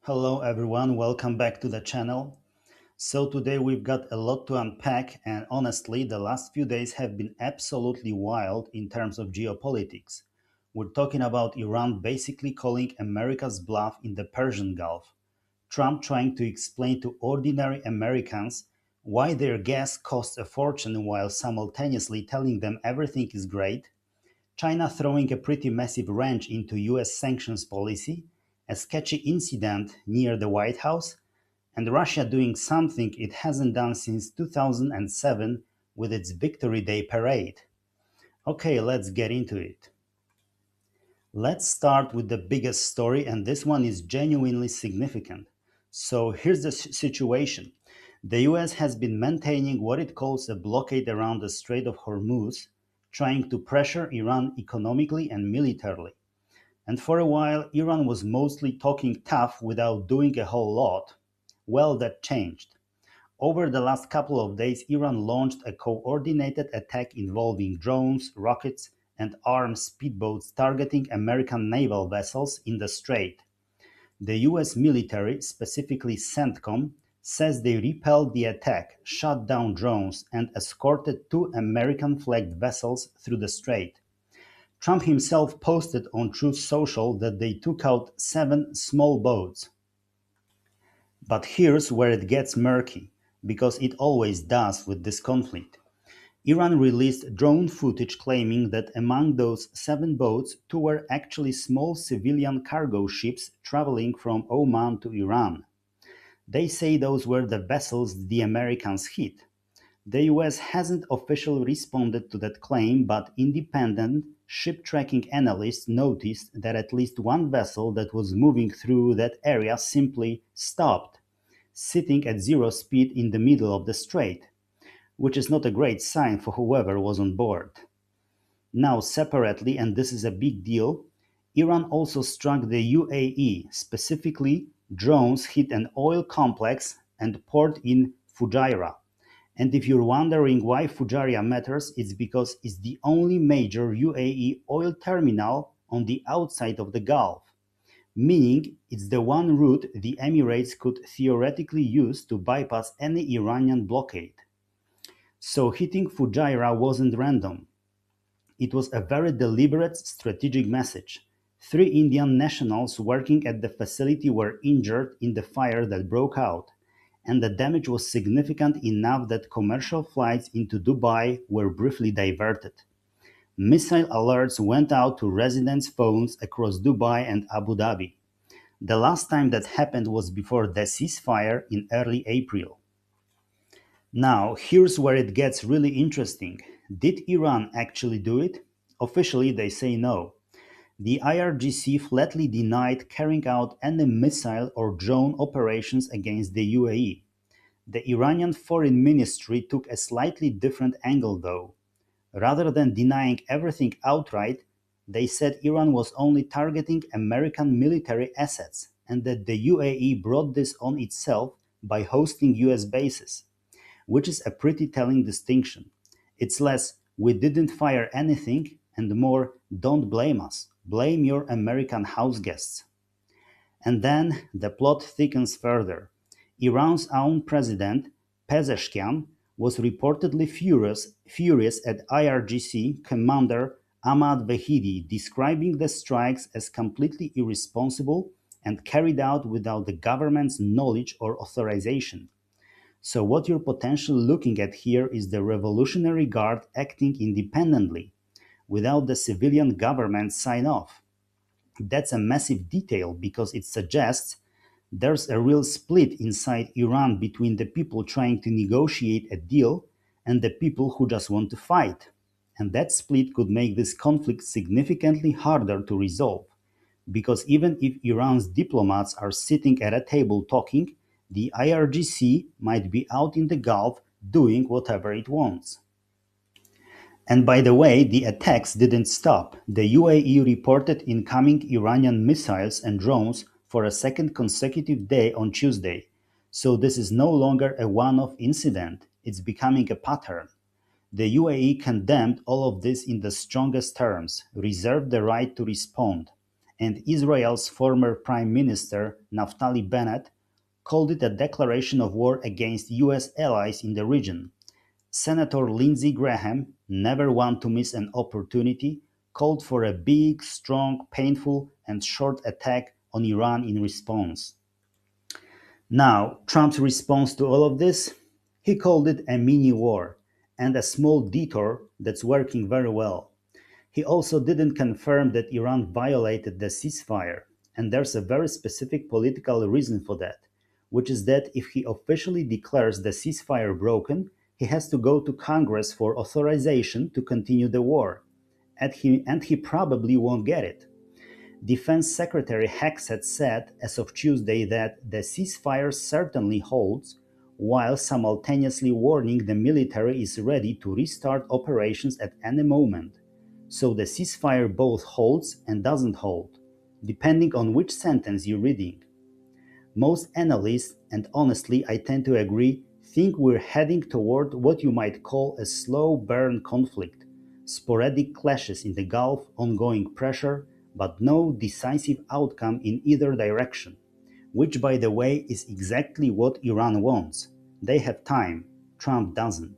Hello everyone, welcome back to the channel. So today we've got a lot to unpack, and honestly the last few days have been absolutely wild in terms of geopolitics. We're talking about Iran basically calling America's bluff in the Persian Gulf, Trump trying to explain to ordinary Americans why their gas costs a fortune while simultaneously telling them everything is great, China throwing a pretty massive wrench into US sanctions policy, a sketchy incident near the White House, and Russia doing something it hasn't done since 2007 with its Victory Day parade. Okay, let's get into it. Let's start with the biggest story, and this one is genuinely significant. So here's the situation. The US has been maintaining what it calls a blockade around the Strait of Hormuz, trying to pressure Iran economically and militarily. And for a while, Iran was mostly talking tough without doing a whole lot. Well, that changed. Over the last couple of days, Iran launched a coordinated attack involving drones, rockets, and armed speedboats targeting American naval vessels in the strait. The US military, specifically CENTCOM, says they repelled the attack, shot down drones, and escorted two American flagged vessels through the strait. Trump himself posted on Truth Social that they took out seven small boats. But here's where it gets murky, because it always does with this conflict. Iran released drone footage claiming that among those seven boats, two were actually small civilian cargo ships traveling from Oman to Iran. They say those were the vessels the Americans hit. The US hasn't officially responded to that claim, but independent ship tracking analysts noticed that at least one vessel that was moving through that area simply stopped, sitting at zero speed in the middle of the strait, which is not a great sign for whoever was on board. Now, separately, and this is a big deal, Iran also struck the UAE. Specifically, drones hit an oil complex and port in Fujairah. And if you're wondering why Fujairah matters, it's because it's the only major UAE oil terminal on the outside of the Gulf, meaning it's the one route the Emirates could theoretically use to bypass any Iranian blockade. So hitting Fujairah wasn't random. It was a very deliberate strategic message. Three Indian nationals working at the facility were injured in the fire that broke out, and the damage was significant enough that commercial flights into Dubai were briefly diverted. Missile alerts went out to residents' phones across Dubai and Abu Dhabi. The last time that happened was before the ceasefire in early April. Now, here's where it gets really interesting. Did Iran actually do it? Officially, they say no. The IRGC flatly denied carrying out any missile or drone operations against the UAE. The Iranian Foreign Ministry took a slightly different angle, though. Rather than denying everything outright, they said Iran was only targeting American military assets and that the UAE brought this on itself by hosting US bases, which is a pretty telling distinction. It's less, we didn't fire anything, and more, don't blame us, blame your American house guests. And then the plot thickens further. Iran's own president, Pezeshkian, was reportedly furious at IRGC commander Ahmad Vahidi, describing the strikes as completely irresponsible and carried out without the government's knowledge or authorization. So what you're potentially looking at here is the Revolutionary Guard acting independently, without the civilian government sign off. That's a massive detail because it suggests there's a real split inside Iran between the people trying to negotiate a deal and the people who just want to fight. And that split could make this conflict significantly harder to resolve, because even if Iran's diplomats are sitting at a table talking, the IRGC might be out in the Gulf doing whatever it wants. And by the way, the attacks didn't stop. The UAE reported incoming Iranian missiles and drones for a second consecutive day on Tuesday. So this is no longer a one-off incident, it's becoming a pattern. The UAE condemned all of this in the strongest terms, reserved the right to respond, and Israel's former Prime Minister Naftali Bennett called it a declaration of war against US allies in the region. Senator Lindsey Graham, never one to miss an opportunity, called for a big, strong, painful, and short attack on Iran in response. Now, Trump's response to all of this? He called it a mini war and a small detour that's working very well. He also didn't confirm that Iran violated the ceasefire, and there's a very specific political reason for that, which is that if he officially declares the ceasefire broken, he has to go to Congress for authorization to continue the war, and he probably won't get it. Defense Secretary Hexet said as of Tuesday that the ceasefire certainly holds, while simultaneously warning the military is ready to restart operations at any moment. So the ceasefire both holds and doesn't hold, depending on which sentence you're reading. Most analysts, and honestly I tend to agree, think we're heading toward what you might call a slow burn conflict. Sporadic clashes in the Gulf, ongoing pressure, but no decisive outcome in either direction. Which, by the way, is exactly what Iran wants. They have time, Trump doesn't.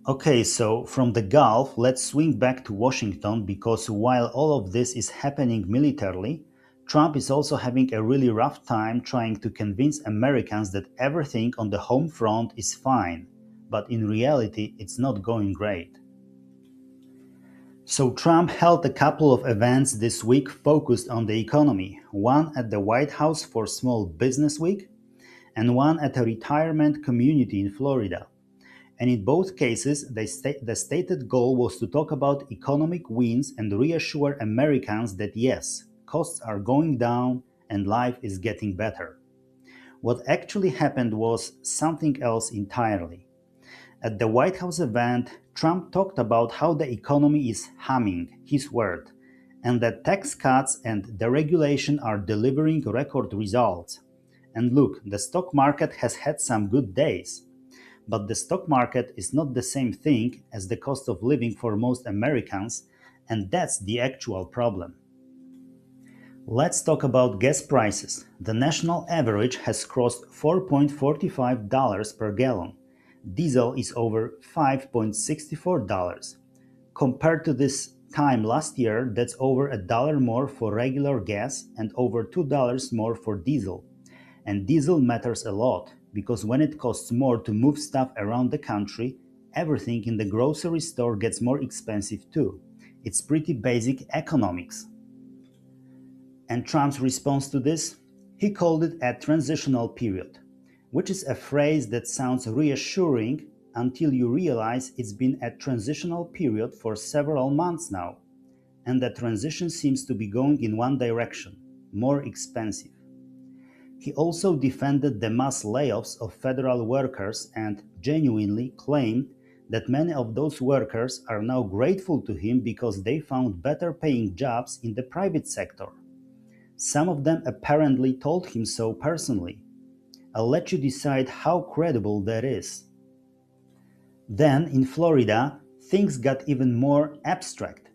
Okay, so from the Gulf, let's swing back to Washington because while all of this is happening militarily, Trump is also having a really rough time trying to convince Americans that everything on the home front is fine, but in reality, it's not going great. So Trump held a couple of events this week focused on the economy, one at the White House for Small Business Week and one at a retirement community in Florida. And in both cases, the stated goal was to talk about economic wins and reassure Americans that yes, costs are going down and life is getting better. What actually happened was something else entirely. At the White House event, Trump talked about how the economy is humming, his word, and that tax cuts and deregulation are delivering record results. And look, the stock market has had some good days. But the stock market is not the same thing as the cost of living for most Americans, and that's the actual problem. Let's talk about gas prices. The national average has crossed $4.45 per gallon. Diesel is over $5.64. Compared to this time last year, that's over $1 more for regular gas and over $2 more for diesel. And diesel matters a lot because when it costs more to move stuff around the country, everything in the grocery store gets more expensive too. It's pretty basic economics. And Trump's response to this? He called it a transitional period, which is a phrase that sounds reassuring until you realize it's been a transitional period for several months now, and the transition seems to be going in one direction, more expensive. He also defended the mass layoffs of federal workers and genuinely claimed that many of those workers are now grateful to him because they found better paying jobs in the private sector. Some of them apparently told him so personally. I'll let you decide how credible that is. Then, in Florida, things got even more abstract.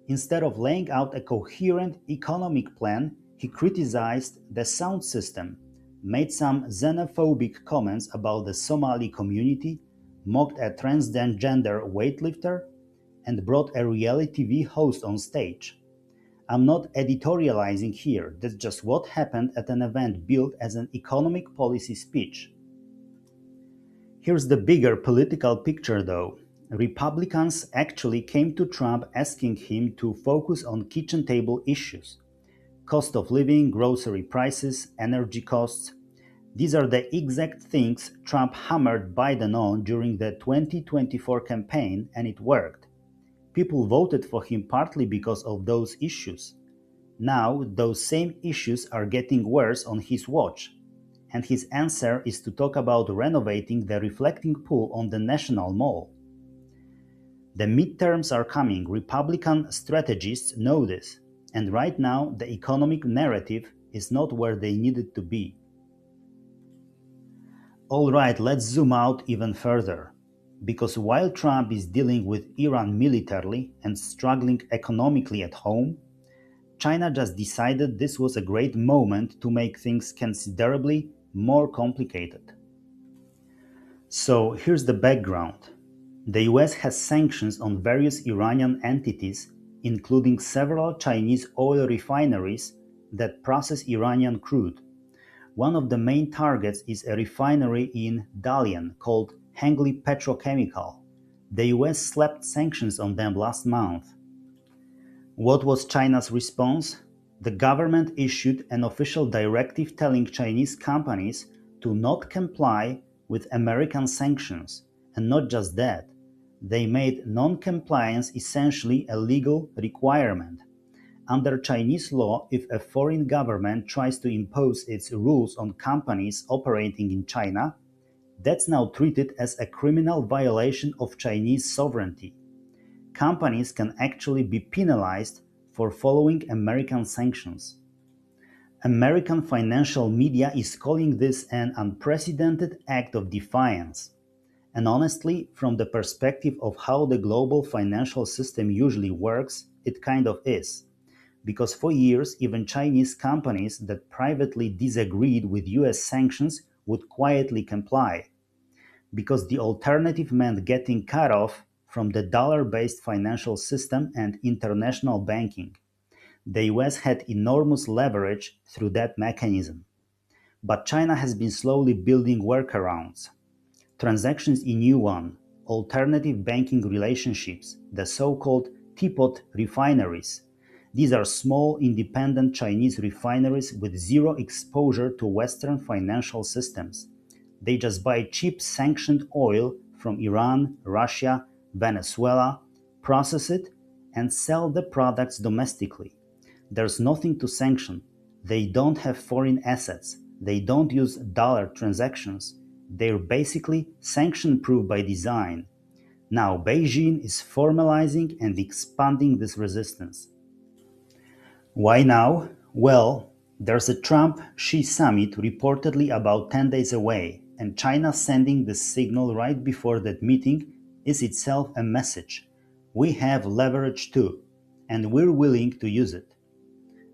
Instead of laying out a coherent economic plan, he criticized the sound system, made some xenophobic comments about the Somali community, mocked a transgender weightlifter, and brought a reality TV host on stage. I'm not editorializing here, that's just what happened at an event billed as an economic policy speech. Here's the bigger political picture though. Republicans actually came to Trump asking him to focus on kitchen table issues. Cost of living, grocery prices, energy costs. These are the exact things Trump hammered Biden on during the 2024 campaign, and it worked. People voted for him partly because of those issues. Now, those same issues are getting worse on his watch, and his answer is to talk about renovating the reflecting pool on the National Mall. The midterms are coming. Republican strategists know this. And right now, the economic narrative is not where they need it to be. Alright, let's zoom out even further. Because while Trump is dealing with Iran militarily and struggling economically at home, China just decided this was a great moment to make things considerably more complicated. So here's the background. The US has sanctions on various Iranian entities, including several Chinese oil refineries that process Iranian crude. One of the main targets is a refinery in Dalian called Hengli Petrochemical. The US slapped sanctions on them last month. What was China's response? The government issued an official directive telling Chinese companies to not comply with American sanctions. And not just that, they made non compliance essentially a legal requirement. Under Chinese law, if a foreign government tries to impose its rules on companies operating in China, that's now treated as a criminal violation of Chinese sovereignty. Companies can actually be penalized for following American sanctions. American financial media is calling this an unprecedented act of defiance. And honestly, from the perspective of how the global financial system usually works, it kind of is. Because for years, even Chinese companies that privately disagreed with US sanctions would quietly comply. Because the alternative meant getting cut off from the dollar based financial system and international banking. The US had enormous leverage through that mechanism. But China has been slowly building workarounds. Transactions in yuan, alternative banking relationships, the so-called teapot refineries. These are small independent Chinese refineries with zero exposure to Western financial systems. They just buy cheap sanctioned oil from Iran, Russia, Venezuela, process it, and sell the products domestically. There's nothing to sanction. They don't have foreign assets. They don't use dollar transactions. They're basically sanction proof by design. Now Beijing is formalizing and expanding this resistance. Why now? Well, there's a Trump Xi summit reportedly about 10 days away, and China sending this signal right before that meeting is itself a message. We have leverage too, and we're willing to use it.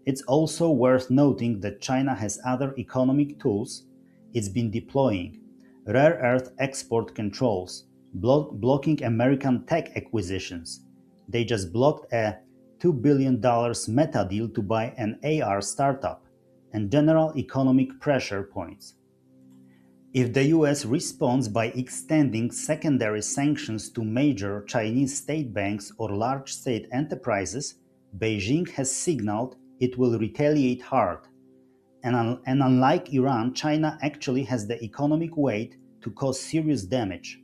It's also worth noting that China has other economic tools it's been deploying: rare earth export controls, blocking American tech acquisitions. They just blocked a $2 billion Meta deal to buy an AR startup, and general economic pressure points. If the US responds by extending secondary sanctions to major Chinese state banks or large state enterprises, Beijing has signaled it will retaliate hard. And unlike Iran, China actually has the economic weight to cause serious damage.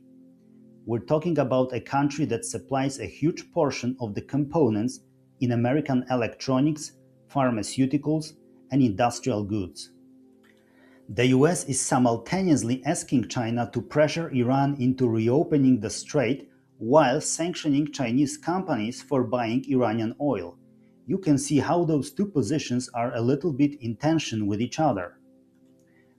We're talking about a country that supplies a huge portion of the components in American electronics, pharmaceuticals, and industrial goods. The US is simultaneously asking China to pressure Iran into reopening the strait while sanctioning Chinese companies for buying Iranian oil. You can see how those two positions are a little bit in tension with each other.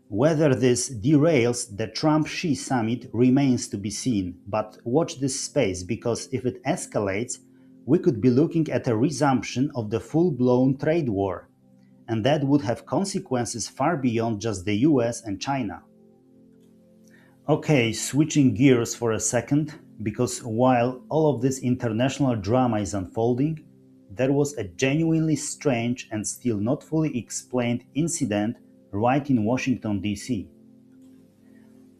Whether this derails the Trump-Xi summit remains to be seen, but watch this space because if it escalates, we could be looking at a resumption of the full-blown trade war, and that would have consequences far beyond just the US and China. Okay, switching gears for a second, because while all of this international drama is unfolding, there was a genuinely strange and still not fully explained incident right in Washington, D.C.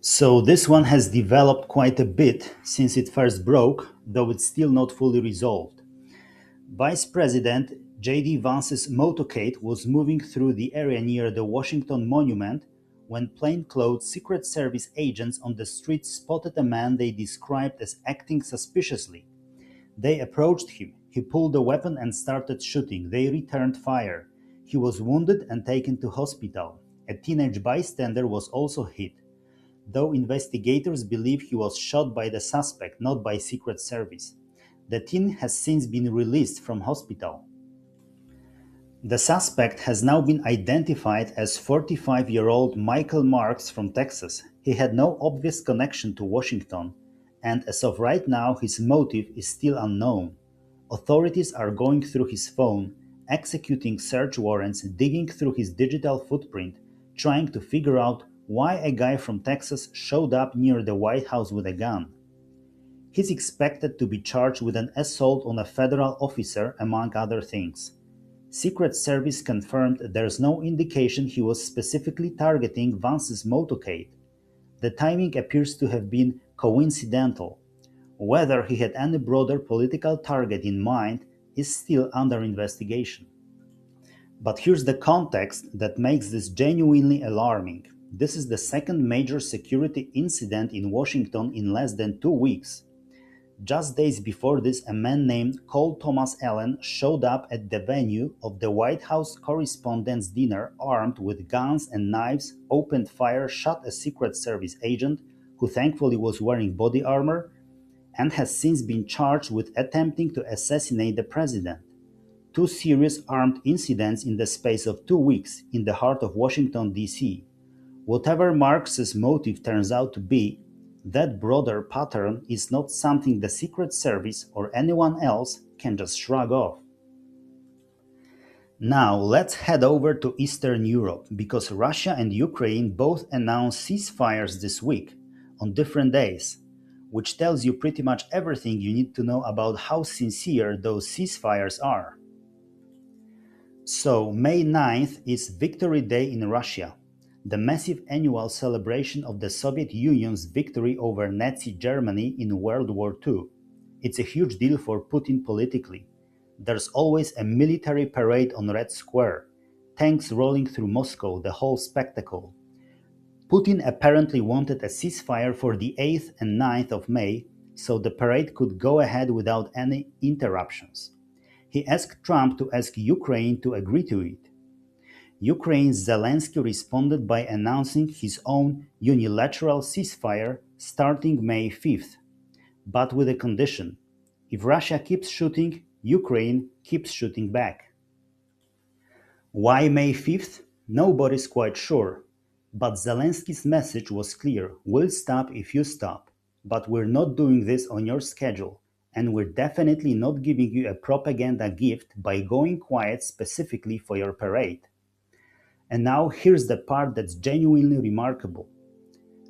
So this one has developed quite a bit since it first broke, though it's still not fully resolved. Vice President J.D. Vance's motorcade was moving through the area near the Washington Monument when plainclothes Secret Service agents on the street spotted a man they described as acting suspiciously. They approached him. He pulled a weapon and started shooting. They returned fire. He was wounded and taken to hospital. A teenage bystander was also hit, though investigators believe he was shot by the suspect, not by Secret Service. The teen has since been released from hospital. The suspect has now been identified as 45-year-old Michael Marks from Texas. He had no obvious connection to Washington, and as of right now his motive is still unknown. Authorities are going through his phone, executing search warrants, digging through his digital footprint, trying to figure out why a guy from Texas showed up near the White House with a gun. He's expected to be charged with an assault on a federal officer, among other things. Secret Service confirmed there's no indication he was specifically targeting Vance's motorcade. The timing appears to have been coincidental. Whether he had any broader political target in mind is still under investigation. But here's the context that makes this genuinely alarming. This is the second major security incident in Washington in less than 2 weeks. Just days before this, a man named Cole Thomas Allen showed up at the venue of the White House Correspondents' Dinner armed with guns and knives, opened fire, shot a Secret Service agent, who thankfully was wearing body armor, and has since been charged with attempting to assassinate the president. Two serious armed incidents in the space of 2 weeks in the heart of Washington, D.C. Whatever Marx's motive turns out to be, that broader pattern is not something the Secret Service or anyone else can just shrug off. Now let's head over to Eastern Europe, because Russia and Ukraine both announced ceasefires this week, on different days, which tells you pretty much everything you need to know about how sincere those ceasefires are. So, May 9th is Victory Day in Russia, the massive annual celebration of the Soviet Union's victory over Nazi Germany in World War II. It's a huge deal for Putin politically. There's always a military parade on Red Square, tanks rolling through Moscow, the whole spectacle. Putin apparently wanted a ceasefire for the 8th and 9th of May, so the parade could go ahead without any interruptions. He asked Trump to ask Ukraine to agree to it. Ukraine's Zelensky responded by announcing his own unilateral ceasefire starting May 5th, but with a condition. If Russia keeps shooting, Ukraine keeps shooting back. Why May 5th? Nobody's quite sure. But Zelensky's message was clear: we'll stop if you stop, but we're not doing this on your schedule, and we're definitely not giving you a propaganda gift by going quiet specifically for your parade. And now here's the part that's genuinely remarkable.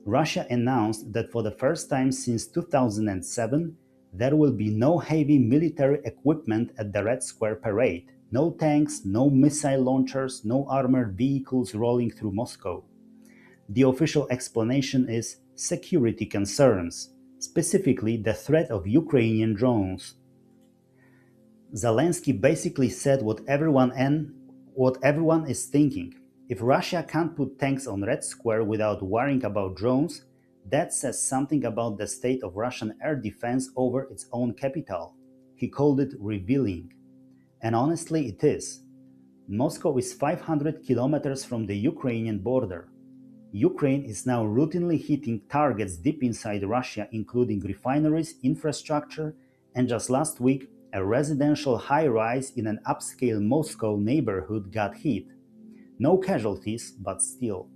Russia announced that for the first time since 2007, there will be no heavy military equipment at the Red Square parade. No tanks, no missile launchers, no armored vehicles rolling through Moscow. The official explanation is security concerns, specifically the threat of Ukrainian drones. Zelensky basically said what everyone is thinking. If Russia can't put tanks on Red Square without worrying about drones, that says something about the state of Russian air defense over its own capital. He called it revealing. And honestly, it is. Moscow is 500 kilometers from the Ukrainian border. Ukraine is now routinely hitting targets deep inside Russia, including refineries, infrastructure, and just last week, a residential high-rise in an upscale Moscow neighborhood got hit. No casualties, but still.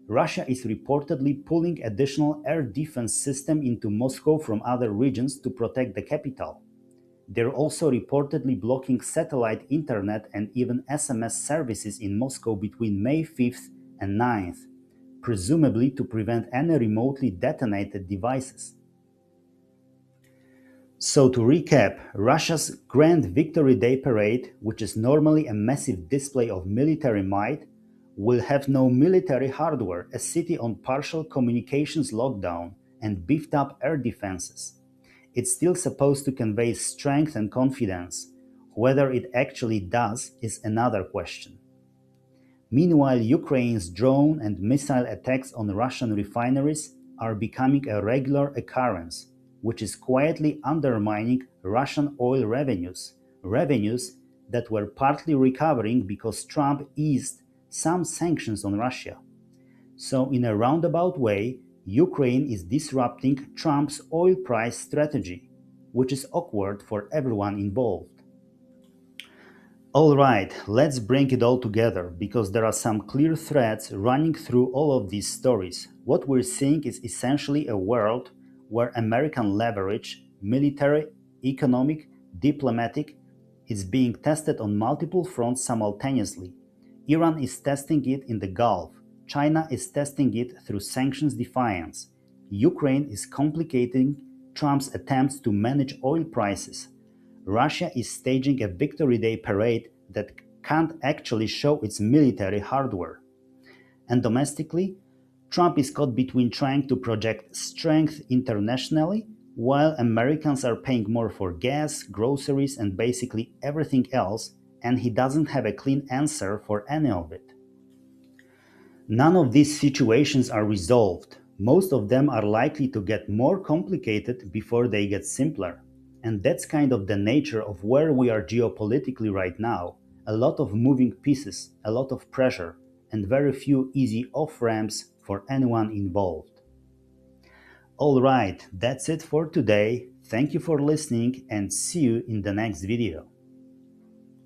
Russia is reportedly pulling additional air defense systems into Moscow from other regions to protect the capital. They're also reportedly blocking satellite internet and even SMS services in Moscow between May 5th and 9th. Presumably to prevent any remotely detonated devices. So to recap, Russia's Grand Victory Day parade, which is normally a massive display of military might, will have no military hardware, a city on partial communications lockdown, and beefed up air defenses. It's still supposed to convey strength and confidence. Whether it actually does is another question. Meanwhile, Ukraine's drone and missile attacks on Russian refineries are becoming a regular occurrence, which is quietly undermining Russian oil revenues that were partly recovering because Trump eased some sanctions on Russia. So, in a roundabout way, Ukraine is disrupting Trump's oil price strategy, which is awkward for everyone involved. Alright, let's bring it all together, because there are some clear threads running through all of these stories. What we're seeing is essentially a world where American leverage, military, economic, diplomatic, is being tested on multiple fronts simultaneously. Iran is testing it in the Gulf. China is testing it through sanctions defiance. Ukraine is complicating Trump's attempts to manage oil prices. Russia is staging a Victory Day parade that can't actually show its military hardware. And domestically, Trump is caught between trying to project strength internationally while Americans are paying more for gas, groceries, and basically everything else, and he doesn't have a clean answer for any of it. None of these situations are resolved. Most of them are likely to get more complicated before they get simpler. And that's kind of the nature of where we are geopolitically right now. A lot of moving pieces, a lot of pressure, and very few easy off ramps for anyone involved. Alright, that's it for today. Thank you for listening and see you in the next video.